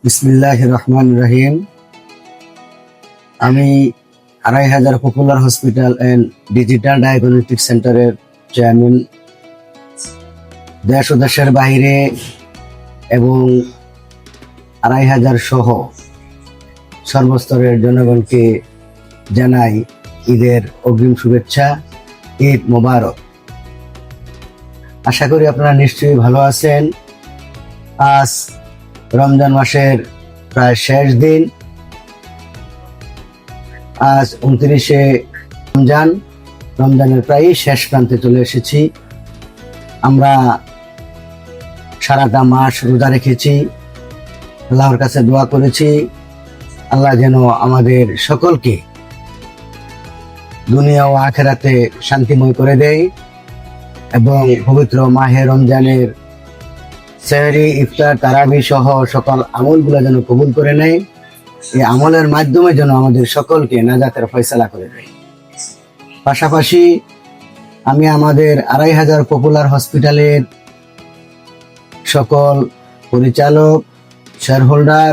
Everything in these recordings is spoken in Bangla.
বিসমিল্লাহির রহমানির রহিম। আমি ২৫০০ popular hospital and digital diagnostic সেন্টারের চেয়ারম্যান। দেশ ও দেশের বাইরে এবং ২৫০০ সহ সর্বস্তরের জনগণকে জানাই ঈদের অগ্রিম শুভেচ্ছা, ঈদ মোবারক। আশা করি আপনারা নিশ্চয়ই ভালো আছেন। আজ রমজান মাসের প্রায় শেষ দিন। আজ ২৯শে রমজানের প্রায় শেষ প্রান্তে চলে এসেছি। আমরা সারাটা মাস রোজা রেখেছি, আল্লাহর কাছে দোয়া করেছি আল্লাহ যেন আমাদের সকলকে দুনিয়া ও আখেরাতে শান্তিময় করে দেয় এবং পবিত্র মাহে রমজানের সেহরি, ইফতার, তারাবি সহ সকল আমলগুলো যেন কবুল করে নেয়। এই আমলের মাধ্যমে যেন আমাদের সকলকে নাজাতের ফয়সালা করে দেয়। পাশাপাশি আমি আমাদের ২৫০০ পপুলার হসপিটালের সকল পরিচালক, শেয়ার হোল্ডার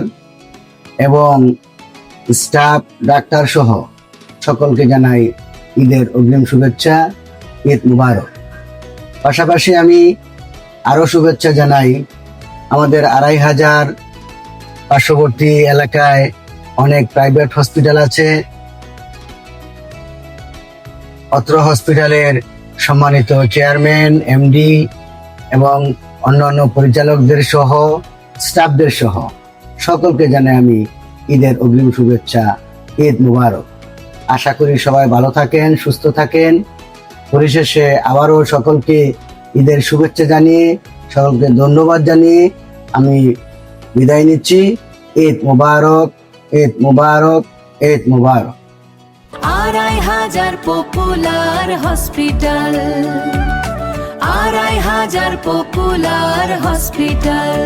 এবং স্টাফ, ডাক্তার সহ সকলকে জানাই ঈদের অগ্রিম শুভেচ্ছা, ঈদ মুবারক। পাশাপাশি আমি আরো শুভেচ্ছা জানাই আমাদের ২৫০০ পার্শ্ববর্তী এলাকায় অনেক প্রাইভেট হসপিটাল আছে। অত্র হসপিটালের সম্মানিত চেয়ারম্যান, এমডি এবং অন্যান্য পরিচালকদের সহ স্টাফদের সহ সকলকে জানাই আমি ঈদের অগ্রিম শুভেচ্ছা, ঈদ মুবারক। আশা করি সবাই ভালো থাকেন, সুস্থ থাকেন। পরিশেষে আবারও সকলকে ঈদের শুভেচ্ছা জানিয়ে, সকলকে ধন্যবাদ জানিয়ে আমি বিদায় নিচ্ছি। ঈদ মুবারক, ঈদ মুবারক, ঈদ মুবারক। ২৫০০ পপুলার হসপিটাল, ২৫০০ পপুলার হসপিটাল।